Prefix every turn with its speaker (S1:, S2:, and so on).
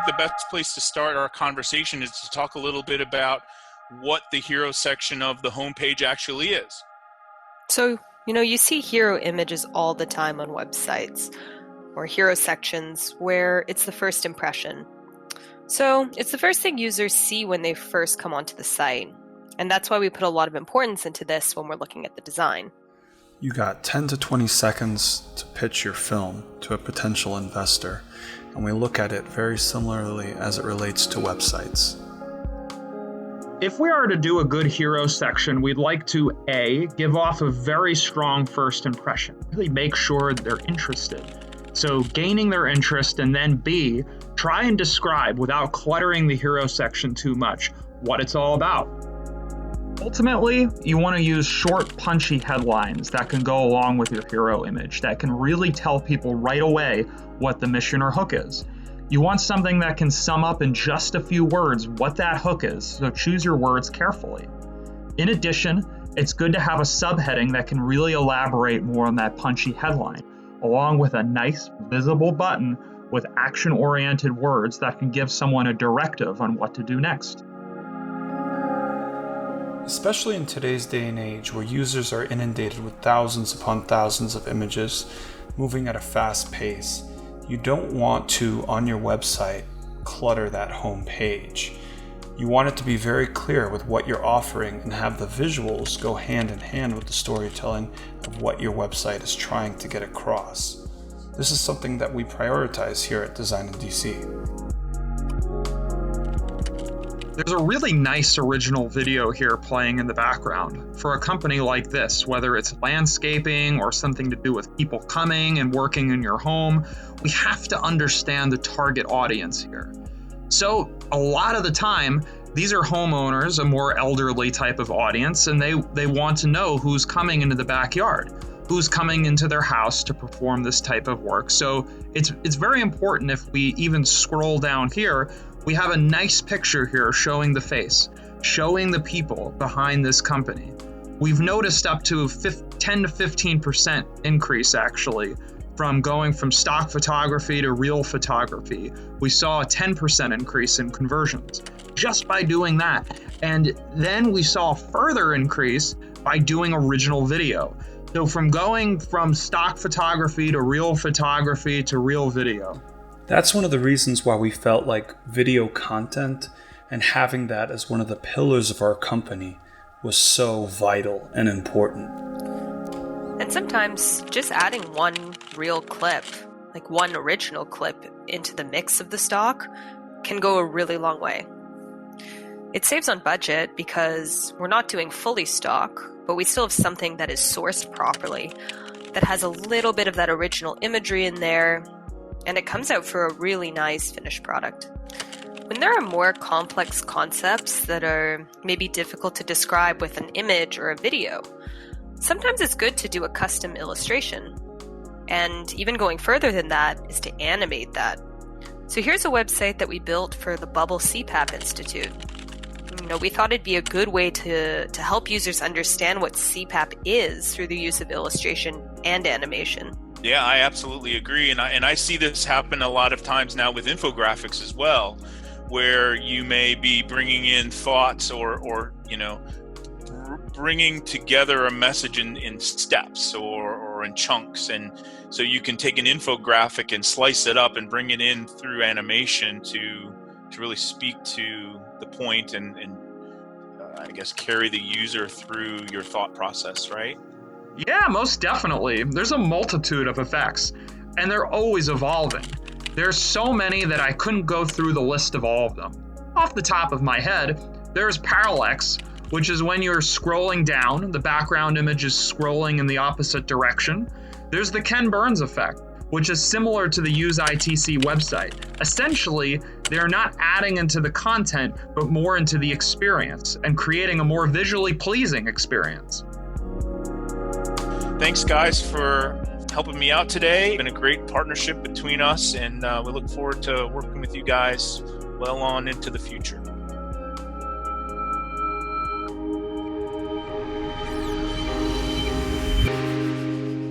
S1: the best place to start our conversation is to talk a little bit about what the hero section of the homepage actually is.
S2: So, you see hero images all the time on websites or hero sections where it's the first impression. So it's the first thing users see when they first come onto the site. And that's why we put a lot of importance into this when we're looking at the design.
S3: You got 10 to 20 seconds to pitch your film to a potential investor, and we look at it very similarly as it relates to websites.
S4: If we are to do a good hero section, we'd like to A, give off a very strong first impression, really make sure they're interested. So gaining their interest, and then B, try and describe without cluttering the hero section too much what it's all about. Ultimately, you want to use short, punchy headlines that can go along with your hero image, that can really tell people right away what the mission or hook is. You want something that can sum up in just a few words what that hook is, so choose your words carefully. In addition, it's good to have a subheading that can really elaborate more on that punchy headline, along with a nice, visible button with action-oriented words that can give someone a directive on what to do next.
S3: Especially in today's day and age where users are inundated with thousands upon thousands of images moving at a fast pace, you don't want to, on your website, clutter that home page. You want it to be very clear with what you're offering and have the visuals go hand in hand with the storytelling of what your website is trying to get across. This is something that we prioritize here at Design in DC.
S4: There's a really nice original video here playing in the background. For a company like this, whether it's landscaping or something to do with people coming and working in your home, we have to understand the target audience here. So a lot of the time, these are homeowners, a more elderly type of audience, and they want to know who's coming into the backyard, who's coming into their house to perform this type of work. So it's very important if we even scroll down here, we have a nice picture here showing the face, showing the people behind this company. We've noticed up to 10 to 15% increase actually from going from stock photography to real photography. We saw a 10% increase in conversions just by doing that. And then we saw a further increase by doing original video. So from going from stock photography to real video.
S3: That's one of the reasons why we felt like video content and having that as one of the pillars of our company was so vital and important.
S2: And sometimes just adding one real clip, like one original clip into the mix of the stock can go a really long way. It saves on budget because we're not doing fully stock, but we still have something that is sourced properly, that has a little bit of that original imagery in there, and it comes out for a really nice finished product. When there are more complex concepts that are maybe difficult to describe with an image or a video, sometimes it's good to do a custom illustration. And even going further than that is to animate that. So here's a website that we built for the Bubble CPAP Institute. We thought it'd be a good way to help users understand what CPAP is through the use of illustration and animation.
S1: Yeah, I absolutely agree. And I see this happen a lot of times now with infographics as well, where you may be bringing in thoughts or bringing together a message in steps or in chunks. And so you can take an infographic and slice it up and bring it in through animation to really speak to the point and I guess carry the user through your thought process, right?
S4: Yeah, most definitely. There's a multitude of effects, and they're always evolving. There's so many that I couldn't go through the list of all of them. Off the top of my head, there's parallax, which is when you're scrolling down, the background image is scrolling in the opposite direction. There's the Ken Burns effect, which is similar to the Use ITC website. Essentially, they're not adding into the content, but more into the experience and creating a more visually pleasing experience.
S1: Thanks, guys, for helping me out today. It's been a great partnership between us, and we look forward to working with you guys well on into the future.